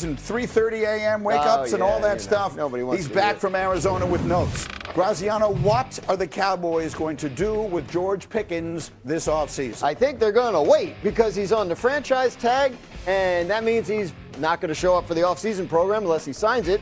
and 3:30 a.m. wake-ups and all that stuff. Nobody wants He's to back from Arizona with notes. Graziano, what are the Cowboys going to do with George Pickens this offseason? I think they're going to wait because he's on the franchise tag, and that means he's not going to show up for the offseason program unless he signs it.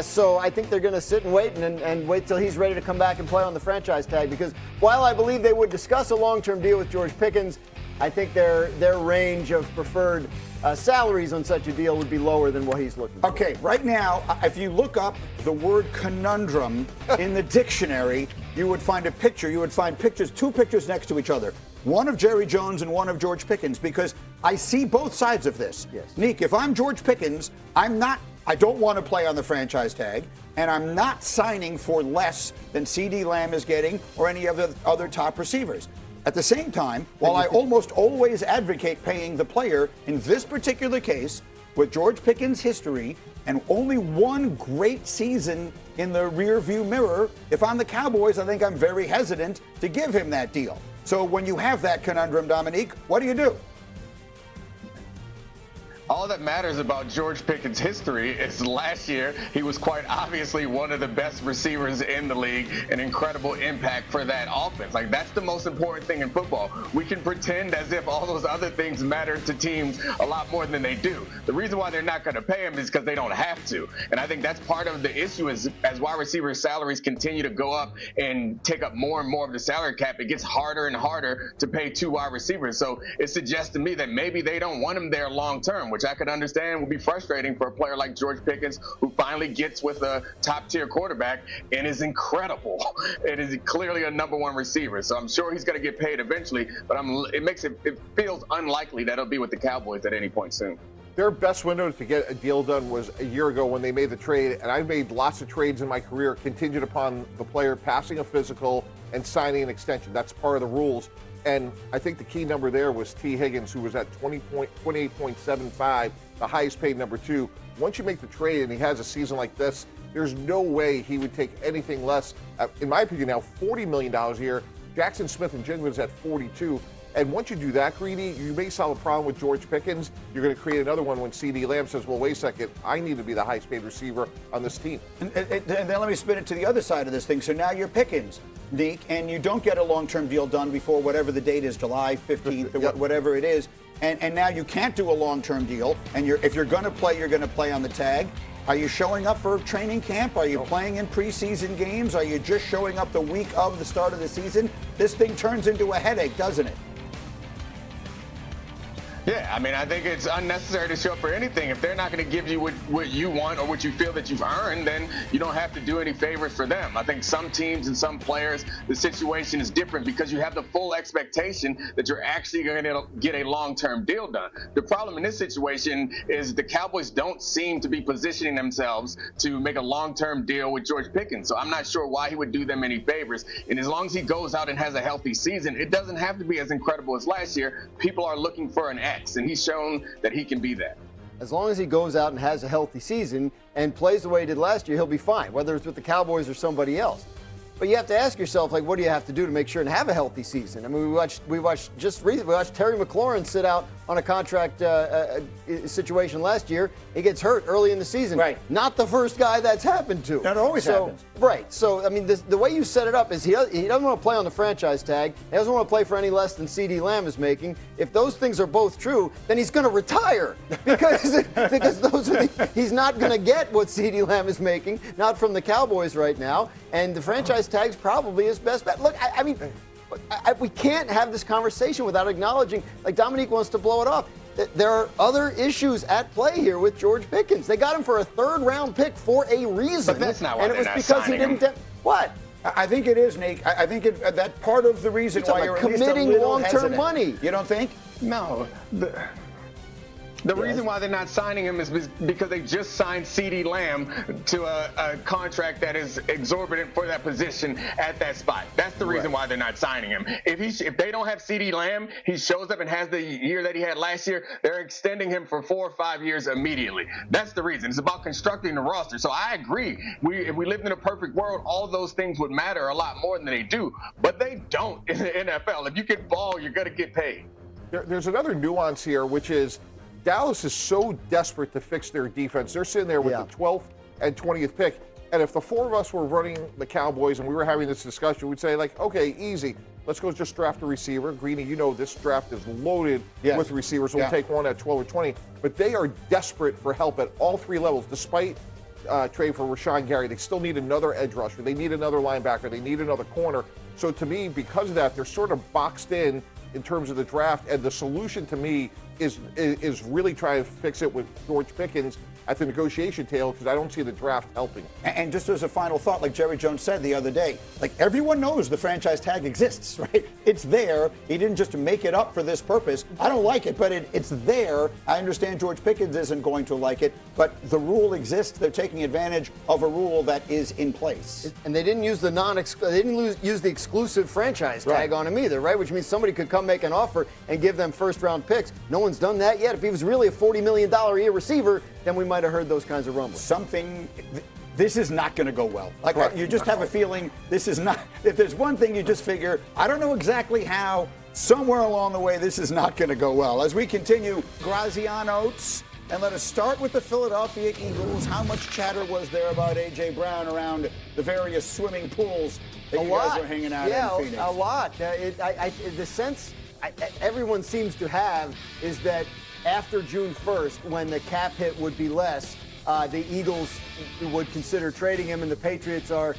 So I think they're going to sit and wait and wait till he's ready to come back and play on the franchise tag, because while I believe they would discuss a long-term deal with George Pickens, I think their range of preferred salaries on such a deal would be lower than what he's looking for. Okay, right now, if you look up the word conundrum in the dictionary, you would find a picture. You would find pictures, two pictures next to each other. One of Jerry Jones and one of George Pickens, because I see both sides of this. Yes. Neek, if I'm George Pickens, I don't want to play on the franchise tag, and I'm not signing for less than CD Lamb is getting or any of the other top receivers. At the same time, while I almost always advocate paying the player, in this particular case, with George Pickens' history and only one great season in the rearview mirror, if I'm the Cowboys, I think I'm very hesitant to give him that deal. So when you have that conundrum, Dominique, what do you do? All that matters about George Pickens' history is last year he was quite obviously one of the best receivers in the league, an incredible impact for that offense. Like, that's the most important thing in football. We can pretend as if all those other things matter to teams a lot more than they do. The reason why they're not going to pay him is because they don't have to. And I think that's part of the issue is as wide receiver salaries continue to go up and take up more and more of the salary cap, it gets harder and harder to pay two wide receivers. So it suggests to me that maybe they don't want him there long term, which I could understand would be frustrating for a player like George Pickens, who finally gets with a top-tier quarterback and is incredible. It is clearly a number one receiver, so I'm sure he's going to get paid eventually, but it feels unlikely that it'll be with the Cowboys at any point soon. Their best window to get a deal done was a year ago when they made the trade, and I've made lots of trades in my career contingent upon the player passing a physical and signing an extension. That's part of the rules. And I think the key number there was T. Higgins, who was at 28.75, the highest paid number two. Once you make the trade and he has a season like this, there's no way he would take anything less. In my opinion, now $40 million a year. Jackson Smith and Jigba is at 42. And once you do that, Greedy, you may solve a problem with George Pickens. You're going to create another one when CD Lamb says, well, wait a second, I need to be the highest paid receiver on this team. And then let me spin it to the other side of this thing. So now you're Pickens, Neek, and you don't get a long-term deal done before whatever the date is, July 15th or Yep. whatever it is. And now you can't do a long-term deal. And if you're going to play, you're going to play on the tag. Are you showing up for training camp? Are you playing in preseason games? Are you just showing up the week of the start of the season? This thing turns into a headache, doesn't it? Yeah, I mean, I think it's unnecessary to show up for anything. If they're not going to give you what you want or what you feel that you've earned, then you don't have to do any favors for them. I think some teams and some players, the situation is different because you have the full expectation that you're actually going to get a long-term deal done. The problem in this situation is the Cowboys don't seem to be positioning themselves to make a long-term deal with George Pickens. So I'm not sure why he would do them any favors. And as long as he goes out and has a healthy season, it doesn't have to be as incredible as last year. People are looking for an and he's shown that he can be that. As long as he goes out and has a healthy season and plays the way he did last year, he'll be fine, whether it's with the Cowboys or somebody else. But you have to ask yourself, like, what do you have to do to make sure and have a healthy season? I mean, we watched Terry McLaurin sit out on a contract situation last year. He gets hurt early in the season. Right. Not the first guy that's happened to. That always happens. Right. So, I mean, the way you set it up is he doesn't want to play on the franchise tag. He doesn't want to play for any less than CD Lamb is making. If those things are both true, then he's going to retire because he's not going to get what CD Lamb is making, not from the Cowboys right now. And the franchise tag's probably his best bet. Look, I mean, we can't have this conversation without acknowledging, like Dominique wants to blow it off. There are other issues at play here with George Pickens. They got him for a third-round pick for a reason. But that's not why and it was they're not because he signing didn't. What? I think it is, Nick. I think that part of the reason why you're committing long-term hesitant. money. You don't think? No. The reason why they're not signing him is because they just signed CD Lamb to a contract that is exorbitant for that position at that spot. That's the reason why they're not signing him. If they don't have CD Lamb, he shows up and has the year that he had last year, they're extending him for 4 or 5 years immediately. That's the reason. It's about constructing the roster. So I agree. If we lived in a perfect world, all those things would matter a lot more than they do. But they don't in the NFL. If you get ball, you're going to get paid. There's another nuance here, which is Dallas is so desperate to fix their defense. They're sitting there with the 12th and 20th pick. And if the four of us were running the Cowboys and we were having this discussion, we'd say, like, okay, easy. Let's go just draft a receiver. Greeny, you know this draft is loaded with receivers. We'll take one at 12 or 20. But they are desperate for help at all three levels, despite trade for Rashawn Gary. They still need another edge rusher. They need another linebacker. They need another corner. So to me, because of that, they're sort of boxed in terms of the draft. And the solution to me is really trying to fix it with George Pickens at the negotiation table, because I don't see the draft helping. And just as a final thought, like Jerry Jones said the other day, like everyone knows the franchise tag exists, right? It's there. He didn't just make it up for this purpose. I don't like it, but it's there. I understand George Pickens isn't going to like it, but the rule exists. They're taking advantage of a rule that is in place. And they didn't use use the exclusive franchise tag on him either, right? Which means somebody could come make an offer and give them first-round picks. No one's done that yet. If he was really a $40 million a year receiver, then we might have heard those kinds of rumblings. This is not going to go well. Like, you just have a feeling this is not. If there's one thing you just figure, I don't know exactly how, somewhere along the way, this is not going to go well. As we continue, Graziano's, and let us start with the Philadelphia Eagles. How much chatter was there about A.J. Brown around the various swimming pools that you guys were hanging out in Phoenix? A lot. The sense everyone seems to have is that after June 1st, when the cap hit would be less, the Eagles would consider trading him, and the Patriots are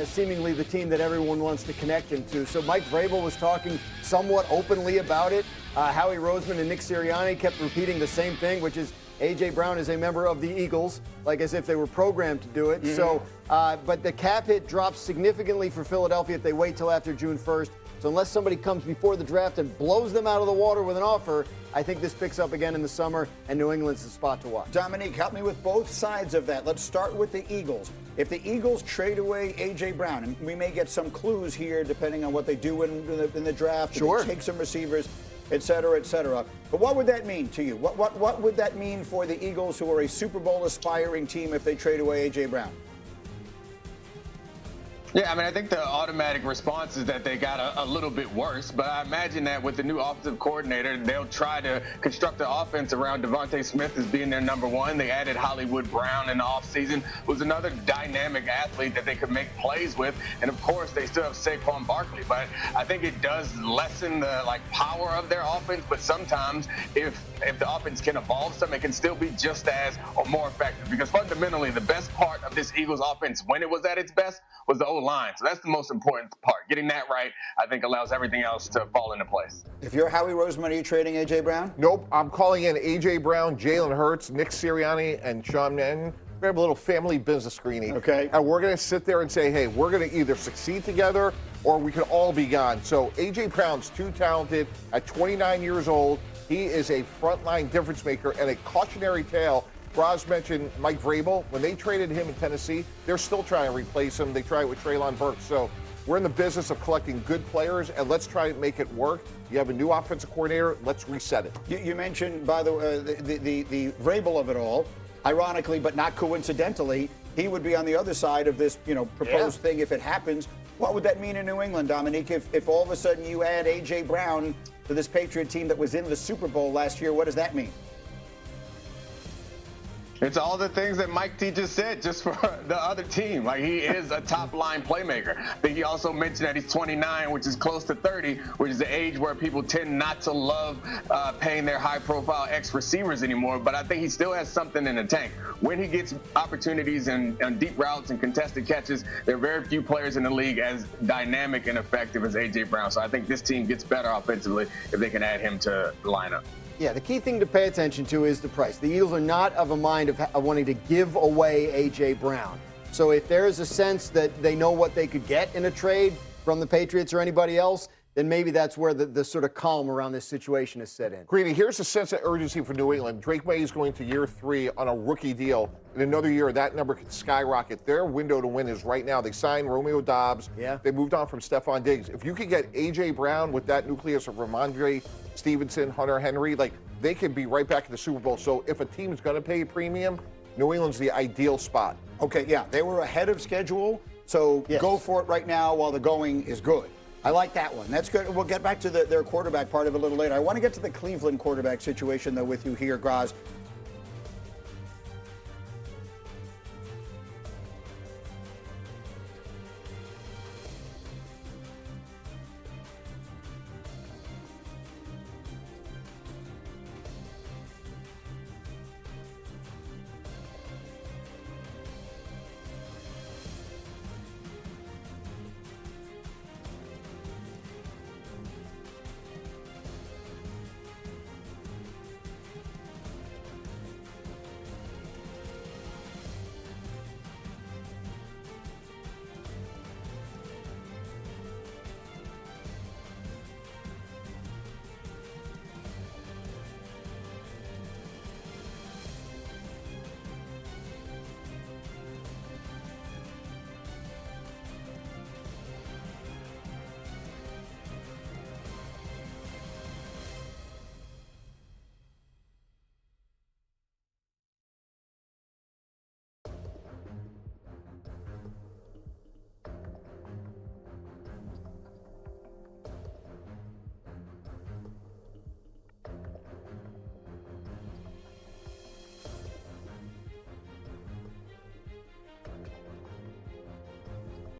seemingly the team that everyone wants to connect him to. So Mike Vrabel was talking somewhat openly about it. Howie Roseman and Nick Sirianni kept repeating the same thing, which is A.J. Brown is a member of the Eagles, like as if they were programmed to do it. Mm-hmm. So, but the cap hit drops significantly for Philadelphia if they wait till after June 1st. So unless somebody comes before the draft and blows them out of the water with an offer, I think this picks up again in the summer, and New England's the spot to watch. Dominique, help me with both sides of that. Let's start with the Eagles. If the Eagles trade away A.J. Brown, and we may get some clues here depending on what they do in the draft, sure, they take some receivers, et cetera, et cetera. But what would that mean to you? What would that mean for the Eagles, who are a Super Bowl aspiring team, if they trade away A.J. Brown? Yeah, I mean, I think the automatic response is that they got a little bit worse, but I imagine that with the new offensive coordinator, they'll try to construct the offense around Devontae Smith as being their number one. They added Hollywood Brown in the offseason, who's another dynamic athlete that they could make plays with, and of course, they still have Saquon Barkley, but I think it does lessen the power of their offense, but sometimes if the offense can evolve some, it can still be just as or more effective, because fundamentally, the best part of this Eagles offense when it was at its best was the O-line. So that's the most important part. Getting that right, I think, allows everything else to fall into place. If you're Howie Roseman, are you trading A.J. Brown? Nope. I'm calling in A.J. Brown, Jalen Hurts, Nick Sirianni, and Sean Mann. We're going to have a little family business screening. Okay. And we're going to sit there and say, hey, we're going to either succeed together or we can all be gone. So A.J. Brown's too talented. At 29 years old, he is a frontline difference maker and a cautionary tale. Braz mentioned Mike Vrabel. When they traded him in Tennessee, they're still trying to replace him. They tried it with Treylon Burks. So we're in the business of collecting good players, and let's try to make it work. You have a new offensive coordinator. Let's reset it. You mentioned, by the way, the Vrabel of it all. Ironically, but not coincidentally, he would be on the other side of this, proposed thing if it happens. What would that mean in New England, Dominique? If all of a sudden you add A.J. Brown to this Patriot team that was in the Super Bowl last year, what does that mean? It's all the things that Mike T just said, just for the other team. He is a top-line playmaker. I think he also mentioned that he's 29, which is close to 30, which is the age where people tend not to love paying their high-profile ex-receivers anymore. But I think he still has something in the tank. When he gets opportunities and deep routes and contested catches, there are very few players in the league as dynamic and effective as A.J. Brown. So I think this team gets better offensively if they can add him to the lineup. Yeah, the key thing to pay attention to is the price. The Eagles are not of a mind of wanting to give away A.J. Brown. So if there is a sense that they know what they could get in a trade from the Patriots or anybody else, then maybe that's where the sort of calm around this situation is set in. Greedy, here's a sense of urgency for New England. Drake May is going to year 3 on a rookie deal. In another year, that number could skyrocket. Their window to win is right now. They signed Romeo Doubs. Yeah. They moved on from Stephon Diggs. If you could get A.J. Brown with that nucleus of Ramondre Stevenson, Hunter Henry, they could be right back in the Super Bowl. So if a team is going to pay a premium, New England's the ideal spot. Okay, yeah, they were ahead of schedule, so go for it right now while the going is good. I like that one. That's good. We'll get back to their quarterback part of it a little later. I want to get to the Cleveland quarterback situation, though, with you here, Graz.